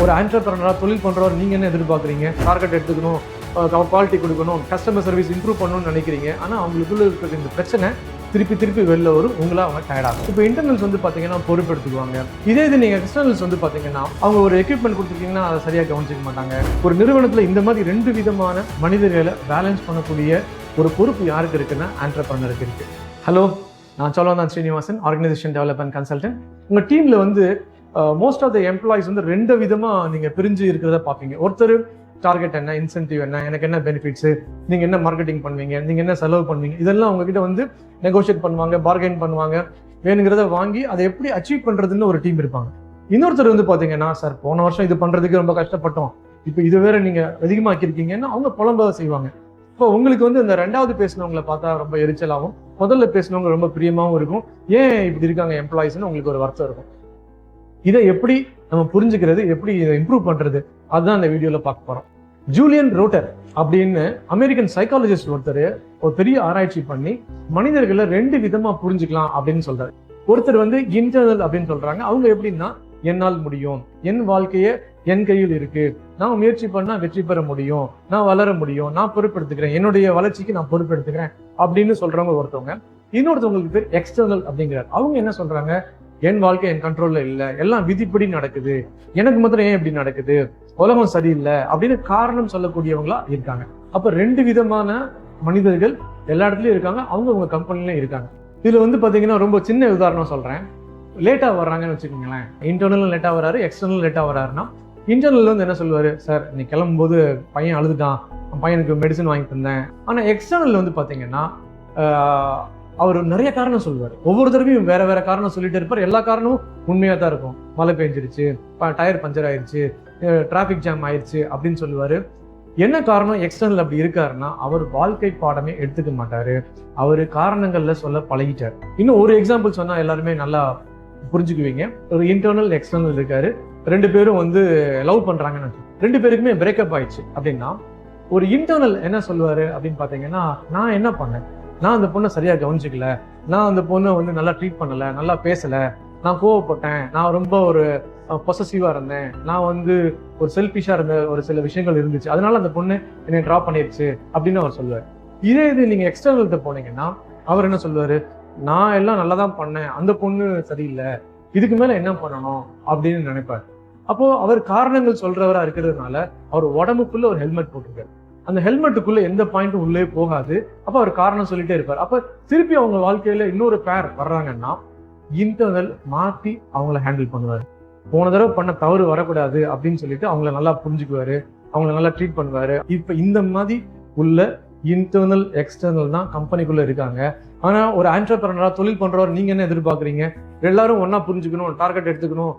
ஒரு ஆண்டர்பிரனராக தொழில் பண்ணுறவர் நீங்கள் என்ன எதிர்பார்க்குறீங்க? டார்கெட் எடுத்துக்கணும், குவாலிட்டி கொடுக்கணும், கஸ்டமர் சர்வீஸ் இம்ப்ரூவ் பண்ணணும்னு நினைக்கிறீங்க. ஆனால் அவங்களுக்குள்ள இருக்கிற இந்த பிரச்சனை திருப்பி வெளில வரும். உங்களாக அவங்க டயர்டாகும். இப்போ இன்டர்னல்ஸ் வந்து பார்த்தீங்கன்னா பொறுப்பெடுத்துக்குவாங்க. இதே இது நீங்கள் எக்ஸ்டர்னல்ஸ் வந்து பார்த்தீங்கன்னா அவங்க ஒரு எக்யூப்மெண்ட் கொடுத்துருக்கீங்கன்னா அதை சரியாக கவனிச்சிக்க மாட்டாங்க. ஒரு நிறுவனத்தில் இந்த மாதிரி 2 விதமான மனிதர்களை பேலன்ஸ் பண்ணக்கூடிய ஒரு பொறுப்பு யாருக்கு இருக்குன்னா ஆண்டர்பிரனருக்கு இருக்கு. ஹலோ, நான் Cholavandan Srinivasan, organisation development consultant. உங்கள் டீமில் வந்து மோஸ்ட் ஆஃப் த எம்ப்ளாயிஸ் வந்து 2 விதமாக நீங்கள் பிரிஞ்சு இருக்கிறத பார்ப்பீங்க. ஒருத்தர் டார்கெட் என்ன, இன்சென்டிவ் என்ன, எனக்கு என்ன பெனிஃபிட்ஸு, நீங்கள் என்ன மார்க்கெட்டிங் பண்ணுவீங்க, நீங்கள் என்ன செலவு பண்ணுவீங்க, இதெல்லாம் உங்ககிட்ட வந்து நெகோஷியேட் பண்ணுவாங்க, பார்கெயின் பண்ணுவாங்க, வேணுங்கிறத வாங்கி அதை எப்படி அச்சீவ் பண்ணுறதுன்னு ஒரு டீம் இருப்பாங்க. இன்னொருத்தர் வந்து பார்த்தீங்கன்னா, சார் போன வருஷம் இது பண்ணுறதுக்கு ரொம்ப கஷ்டப்பட்டோம், இப்போ இது வேற நீங்கள் அதிகமாக்கியிருக்கீங்கன்னா அவங்க புலம்ப செய்வாங்க. இப்போ உங்களுக்கு வந்து இந்த 2வது பேசினவங்களை பார்த்தா ரொம்ப எரிச்சலாகவும், முதல்ல பேசினவங்க ரொம்ப பிரியமாகவும் இருக்கும். ஏன் இப்படி இருக்காங்க எம்ப்ளாயிஸ்ன்னு உங்களுக்கு ஒரு வருத்தம் இருக்கும். இதை எப்படி நம்ம புரிஞ்சுக்கிறது, எப்படி இதை இம்ப்ரூவ் பண்றது, அதுதான் இந்த வீடியோல பார்க்க போறோம். ஜூலியன் ரோட்டர் அப்படின்னு அமெரிக்கன் சைக்காலஜிஸ்ட் ஒருத்தர் ஒரு பெரிய ஆராய்ச்சி பண்ணி மனிதர்களை 2 விதமா புரிஞ்சுக்கலாம் அப்படின்னு சொல்றாரு. ஒருத்தர் வந்து இன்டர்னல் அப்படின்னு சொல்றாங்க. அவங்க எப்படின்னா, என்னால் முடியும், என் வாழ்க்கைய என் கையில் இருக்கு, நான் முயற்சி பண்ணா வெற்றி பெற முடியும், நான் வளர முடியும், நான் பொறுப்பெடுத்துக்கிறேன், என்னுடைய வளர்ச்சிக்கு நான் பொறுப்பெடுத்துக்கிறேன் அப்படின்னு சொல்றவங்க ஒருத்தவங்க. இன்னொருத்தவங்களுக்கு பேர் எக்ஸ்டர்னல் அப்படிங்கிறார். அவங்க என்ன சொல்றாங்க, என் வாழ்க்கை என் கண்ட்ரோல்ல இல்லை, எல்லாம் விதிப்படி நடக்குது, எனக்கு மாத்திரம் ஏன் இப்படி நடக்குது, உலகம் சரியில்லை அப்படின்னு காரணம் சொல்லக்கூடியவங்களா இருக்காங்க. அப்ப 2 விதமான மனிதர்கள் எல்லா இடத்துலயும் இருக்காங்க, அவங்க கம்பெனில இருக்காங்க. இதுல வந்து பாத்தீங்கன்னா ரொம்ப சின்ன உதாரணம் சொல்றேன். லேட்டா வர்றாங்கன்னு வச்சுக்கோங்களேன். இன்டர்னல் லேட்டா வராரு, எக்ஸ்டர்னல் லேட்டா வராருன்னா, இன்டர்னல் வந்து என்ன சொல்லுவாரு, சார் நீ கிளம்பும்போது பையன் அழுதுட்டான், பையனுக்கு மெடிசன் வாங்கி தந்தேன். ஆனா எக்ஸ்டர்னல் வந்து பாத்தீங்கன்னா அவர் நிறைய காரணம் சொல்லுவார். ஒவ்வொரு தடவையும் வேற காரணம் சொல்லிட்டு இருப்பார். எல்லா காரணமும் உண்மையா தான் இருக்கும். மழை பெஞ்சிருச்சு, டயர் பஞ்சர் ஆயிடுச்சு, டிராபிக் ஜாம் ஆயிடுச்சு அப்படின்னு சொல்லுவாரு. என்ன காரணம் எக்ஸ்டர்னல் அப்படி இருக்காருன்னா, அவர் வாழ்க்கை பாடமே எடுத்துக்க மாட்டாரு, அவரு காரணங்கள்ல சொல்ல பழகிட்டார். இன்னும் ஒரு எக்ஸாம்பிள் சொன்னா எல்லாருமே நல்லா புரிஞ்சுக்குவீங்க. ஒரு இன்டர்னல் எக்ஸ்டர்னல் இருக்காரு, 2 பேரும் வந்து லவ் பண்றாங்கன்னு, 2 பேருக்குமே பிரேக்கப் ஆயிடுச்சு அப்படின்னா, ஒரு இன்டர்னல் என்ன சொல்லுவாரு அப்படின்னு பாத்தீங்கன்னா, நான் என்ன பண்ணேன், நான் அந்த பொண்ணை சரியா கவனிச்சுக்கல, நான் அந்த பொண்ணை வந்து நல்லா ட்ரீட் பண்ணல, நல்லா பேசல, நான் கோவப்பட்டேன், நான் ரொம்ப ஒரு பொசசிவா இருந்தேன், நான் வந்து ஒரு செல்ஃபிஷா இருந்த ஒரு சில விஷயங்கள் இருந்துச்சு, அதனால அந்த பொண்ணு என்னை ட்ராப் பண்ணிருச்சு அப்படின்னு அவர் சொல்லுவார். இதே இது நீங்க எக்ஸ்டர்னல்கிட்ட போனீங்கன்னா அவர் என்ன சொல்லுவாரு, நான் எல்லாம் நல்லா தான் பண்ணேன், அந்த பொண்ணு சரியில்லை, இதுக்கு மேல என்ன பண்ணணும் அப்படின்னு நினைப்பார். அப்போ அவர் காரணங்கள் சொல்றவரா இருக்கிறதுனால அவர் உடம்புக்குள்ள ஒரு ஹெல்மெட் போட்டிருக்காரு. அந்த ஹெல்மெட்டுக்குள்ள எந்த பாயிண்ட்டும் உள்ளே போகாது. அப்ப அவர் காரணம் சொல்லிட்டே இருப்பார். அப்ப திருப்பி அவங்க வாழ்க்கையில இன்னொரு பேர் வர்றாங்கன்னா, இன்டர்னல் மாத்தி அவங்கள ஹேண்டில் பண்ணுவாரு. போன தடவை பண்ண தவறு வரக்கூடாது அப்படின்னு சொல்லிட்டு அவங்கள நல்லா புரிஞ்சுக்குவாரு, அவங்கள நல்லா ட்ரீட் பண்ணுவாரு. இப்ப இந்த மாதிரி உள்ள இன்டர்னல் எக்ஸ்டர்னல் தான் கம்பெனிக்குள்ள இருக்காங்க. ஆனா ஒரு ஆண்டர்பிரனரா தொழில் பண்றவர் நீங்க என்ன எதிர்பார்க்குறீங்க? எல்லாரும் ஒன்னா புரிஞ்சுக்கணும், டார்கெட் எடுத்துக்கணும்,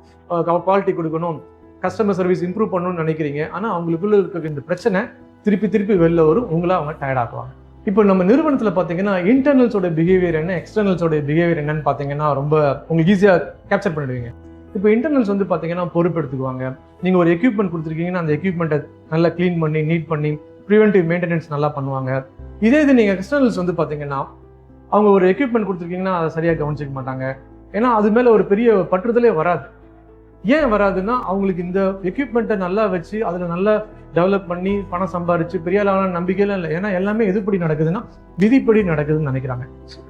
குவாலிட்டி கொடுக்கணும், கஸ்டமர் சர்வீஸ் இம்ப்ரூவ் பண்ணணும்னு நினைக்கிறீங்க. ஆனா அவங்களுக்குள்ள இருக்க இந்த பிரச்சனை திருப்பி வெளில வரும். உங்களை அவங்க டயர்ட் ஆக்குவாங்க. இப்போ நம்ம நிறுவனத்துல பாத்தீங்கன்னா இன்டர்னல்ஸோட பிஹேவியர் என்ன, எக்ஸ்டர்னல்ஸோட பிஹேவியர் என்னன்னு பாத்தீங்கன்னா ரொம்ப உங்களுக்கு ஈஸியா கேப்சர் பண்ணிடுவீங்க. இப்போ இன்டர்னல்ஸ் வந்து பாத்தீங்கன்னா பொறுப்பெடுத்துக்குவாங்க. நீங்க ஒரு எக்யூப்மெண்ட் கொடுத்துருக்கீங்கன்னா அந்த எக்யூப்மெண்ட்டை நல்லா கிளீன் பண்ணி நீட் பண்ணி ப்ரிவென்டிவ் மெயின்டெனன்ஸ் நல்லா பண்ணுவாங்க. இதே இது நீங்க எக்ஸ்டர்னல்ஸ் வந்து பாத்தீங்கன்னா அவங்க ஒரு எக்யூப்மெண்ட் கொடுத்துருக்கீங்கன்னா அதை சரியா கவனிச்சிக்க மாட்டாங்க. ஏன்னா அது மேல ஒரு பெரிய பற்றுதலே வராது. ஏன் வராதுன்னா, அவங்களுக்கு இந்த எக்யூப்மெண்ட்டை நல்லா வச்சு அதில் நல்லா டெவலப் பண்ணி பணம் சம்பாரிச்சு பெரிய அளவான நம்பிக்கையெல்லாம் இல்லை. ஏன்னா எல்லாமே எதுப்படி நடக்குதுன்னா விதிப்படி நடக்குதுன்னு நினைக்கிறாங்க.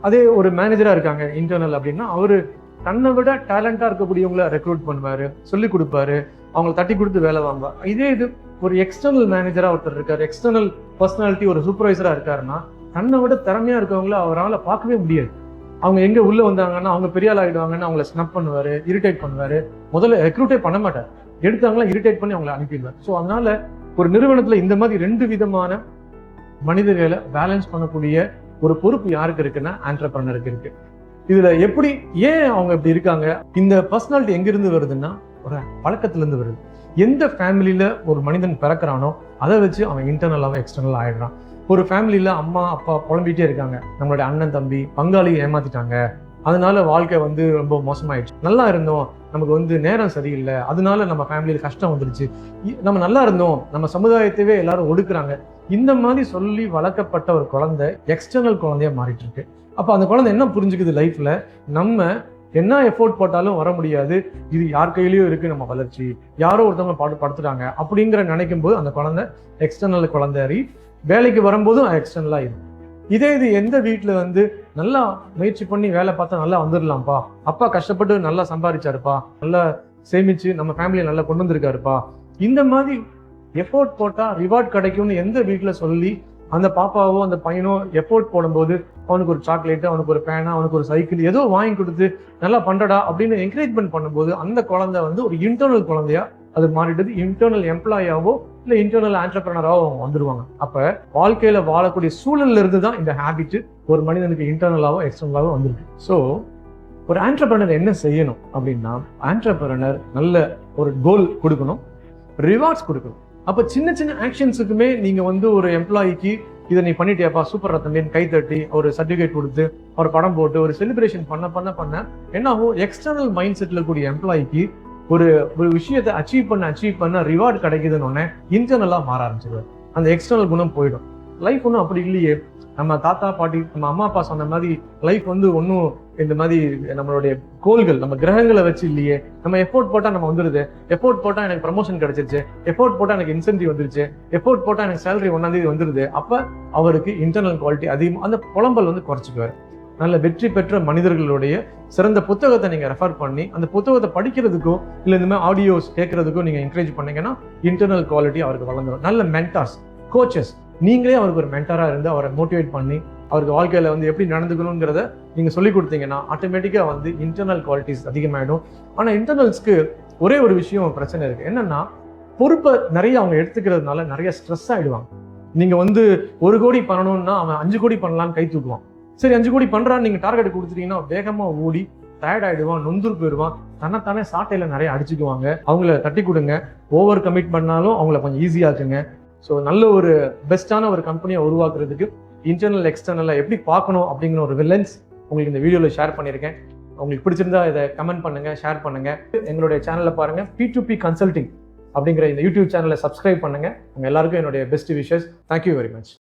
அதே ஒரு மேனேஜரா இருக்காங்க இன்டர்னல் அப்படின்னா, அவரு தன்னை விட டேலண்டா இருக்கக்கூடியவங்களை ரெக்ரூட் பண்ணுவாரு, சொல்லி கொடுப்பாரு, அவங்களை தட்டி கொடுத்து வேலை வாங்குவார். இதே இது ஒரு எக்ஸ்டர்னல் மேனேஜரா ஒருத்தர் இருக்காரு, எக்ஸ்டர்னல் பர்சனாலிட்டி ஒரு சூப்பர்வைசரா இருக்காருன்னா, தன்னை விட திறமையா இருக்கவங்கள அவரால் பார்க்கவே முடியாது. அவங்க எங்க உள்ள வந்தாங்கன்னா அவங்க பெரிய ஆள் ஆயிடுவாங்கன்னு அவங்களை ஸ்னப் பண்ணுவாரு, இரிட்டேட் பண்ணுவாரு. முதல்ல ரெக்ரூட்டே பண்ண மாட்டார், எடுத்தாங்களா இரிட்டேட் பண்ணி அவங்களை அனுப்பிடுவார். ஸோ அதனால ஒரு நிறுவனத்துல இந்த மாதிரி 2 விதமான மனிதர்களை பேலன்ஸ் பண்ணக்கூடிய ஒரு பொறுப்பு யாருக்கு இருக்குன்னா ஆண்டர்பிரனருக்கு இருக்கு. இதுல எப்படி ஏன் அவங்க இப்படி இருக்காங்க, இந்த பர்சனாலிட்டி எங்கிருந்து வருதுன்னா ஒரு பழக்கத்துல இருந்து வருது. எந்த ஃபேமிலியில ஒரு மனிதன் பிறக்கிறானோ அதை வச்சு அவன் இன்டர்னலாகவும் எக்ஸ்டர்னல் ஆயிடுறான். ஒரு ஃபேமிலியில அம்மா அப்பா புலம்பிட்டே இருக்காங்க, நம்மளுடைய அண்ணன் தம்பி பங்காளி ஏமாத்திட்டாங்க, அதனால வாழ்க்கை வந்து ரொம்ப மோசமாயிடுச்சு, நல்லா இருந்தோம் நமக்கு வந்து நேரம் சரியில்லை, அதனால நம்ம ஃபேமிலியில கஷ்டம் வந்துருச்சு, நம்ம நல்லா இருந்தோம் நம்ம சமுதாயத்தையே எல்லாரும் ஒடுக்குறாங்க, இந்த மாதிரி சொல்லி வளர்க்கப்பட்ட ஒரு குழந்தை எக்ஸ்டர்னல் குழந்தையா மாறிட்டு இருக்கு. அப்ப அந்த குழந்தை என்ன புரிஞ்சுக்குது லைஃப்ல, நம்ம என்ன எஃபோர்ட் போட்டாலும் வர முடியாது, இது யார் கையிலயும் இருக்கு நம்ம வளர்ச்சி, யாரோ ஒருத்தவங்க படுத்துட்டாங்க அப்படிங்கிற நினைக்கும் போது அந்த குழந்தை எக்ஸ்டர்னல் குழந்தை வேலைக்கு வரும்போதும் எக்ஸ்டர்னலா இருக்கும். இது எந்த வீட்டில் வந்து நல்லா முயற்சி பண்ணி வேலை பார்த்தா நல்லா வந்துடலாம்ப்பா, அப்பா கஷ்டப்பட்டு நல்லா சம்பாதிச்சாருப்பா, நல்லா சேமிச்சு நம்ம ஃபேமிலியை நல்லா கொண்டு வந்திருக்காருப்பா, இந்த மாதிரி எஃபோர்ட் போட்டா ரிவார்ட் கிடைக்கும்னு எந்த வீட்டில் சொல்லி அந்த பாப்பாவோ அந்த பையனோ எஃபோர்ட் போடும்போது அவனுக்கு ஒரு சாக்லேட்டு, அவனுக்கு ஒரு பேனா, அவனுக்கு ஒரு சைக்கிள் ஏதோ வாங்கி கொடுத்து நல்லா பண்றடா அப்படின்னு என்கரேஜ்மெண்ட் பண்ணும்போது அந்த குழந்தை வந்து ஒரு இன்டர்னல் குழந்தையா அது மாறிடுது, இன்டர்னல் எம்ப்ளாயாவோ இல்லை இன்டர்னல் ஆண்டர்பிரனராவோ அவங்க வந்துருவாங்க. அப்ப வாழ்க்கையில வாழக்கூடிய சூழல்ல இருந்து தான் இந்த ஹேபிட் ஒரு மனிதனுக்கு இன்டர்னலாவோ எக்ஸ்டர்னலாவோ வந்துருக்கு. ஸோ ஒரு ஆண்டர்பிரனர் என்ன செய்யணும் அப்படின்னா, ஆண்டர்பிரனர் நல்ல ஒரு கோல் கொடுக்கணும், ரிவார்ட்ஸ் கொடுக்கணும். அப்ப சின்ன சின்ன ஆக்ஷன்ஸுக்குமே நீங்க வந்து ஒரு எம்ப்ளாயிக்கு இதை நீ பண்ணிட்டியாப்பா சூப்பர் ரத்தமேன் கை தட்டி ஒரு சர்டிஃபிகேட் கொடுத்து ஒரு படம் போட்டு ஒரு செலிப்ரேஷன் பண்ண என்ன ஆகும், எக்ஸ்டர்னல் மைண்ட் செட்ல கூடிய எம்ப்ளாயிக்கு ஒரு விஷயத்தை அச்சீவ் பண்ண ரிவார்டு கிடைக்குதுன்னு உடனே இன்டர்னலா மாற ஆரம்பிச்சிருவாரு, அந்த எக்ஸ்டர்னல் குணம் போயிடும். லைஃப் ஒன்றும் அப்படி இல்லையே, நம்ம தாத்தா பாட்டி நம்ம அம்மா அப்பா சொன்ன மாதிரி லைஃப் வந்து ஒன்றும் இந்த மாதிரி நம்மளுடைய கோள்கள் நம்ம கிரகங்களை வச்சு இல்லையே. நம்ம எஃபோர்ட் போட்டா நம்ம வந்துருது, எஃபோர்ட் போட்டா எனக்கு ப்ரமோஷன் கிடைச்சிருச்சு, எஃபோர்ட் போட்டா எனக்கு இன்சென்டிவ் வந்துருச்சு, எஃபோர்ட் போட்டா எனக்கு சேலரி 1ஆம் தேதி வந்துருது. அப்ப அவருக்கு இன்டர்னல் குவாலிட்டி அதிகம், அந்த புலம்பல் வந்து குறைச்சிக்குவார். நல்ல வெற்றி பெற்ற மனிதர்களுடைய சிறந்த புத்தகத்தை நீங்க ரெஃபர் பண்ணி அந்த புத்தகத்தை படிக்கிறதுக்கோ இல்லை இந்த மாதிரி ஆடியோஸ் கேட்கறதுக்கோ நீங்க என்கரேஜ் பண்ணீங்கன்னா இன்டர்னல் குவாலிட்டி அவருக்கு வளர்ந்துடும். நல்ல மென்டார்ஸ், கோச்சஸ், நீங்களே அவருக்கு ஒரு மென்டாரா இருந்து அவரை மோட்டிவேட் பண்ணி அவருக்கு வாழ்க்கையில வந்து எப்படி நடந்துக்கணுங்கிறத நீங்க சொல்லி கொடுத்தீங்கன்னா ஆட்டோமேட்டிக்கா வந்து இன்டர்னல் குவாலிட்டிஸ் அதிகமாயிடும். ஆனா இன்டர்னல்ஸ்க்கு ஒரே ஒரு விஷயம் பிரச்சனை இருக்கு, என்னன்னா பொறுப்பை நிறைய அவங்க எடுத்துக்கிறதுனால நிறைய ஸ்ட்ரெஸ் ஆயிடுவாங்க. நீங்க வந்து 1 கோடி பண்ணணும்னா அவன் 5 கோடி பண்ணலான்னு கை தூக்குவான். சரி 5 கோடி பண்றான்னு நீங்க டார்கெட் கொடுத்துட்டீங்கன்னா வேகமா ஓடி டயர்ட் ஆயிடுவான், நொந்துரு போயிடுவான், தன்னைத்தானே சாட்டையில நிறைய அடிச்சுக்குவாங்க. அவங்கள தட்டி கொடுங்க, ஓவர் கமிட் பண்ணாலும் அவங்கள கொஞ்சம் ஈஸியாக்குங்க. ஸோ நல்ல ஒரு பெஸ்டான ஒரு கம்பெனியை உருவாக்குறதுக்கு இன்டர்னல் எக்ஸ்டர்னலை எப்படி பார்க்கணும் அப்படிங்கிற ஒரு லென்ஸ் உங்களுக்கு இந்த வீடியோவில் ஷேர் பண்ணியிருக்கேன். உங்களுக்கு பிடிச்சிருந்தா இதை கமெண்ட் பண்ணுங்க, ஷேர் பண்ணுங்க. எங்களுடைய சேனலை பாருங்க, P2P கன்சல்டிங் அப்படிங்கிற இந்த யூடியூப் சேனலை சப்ஸ்கிரைப் பண்ணுங்க. உங்க எல்லாருக்கும் என்னுடைய best wishes. Thank you very much.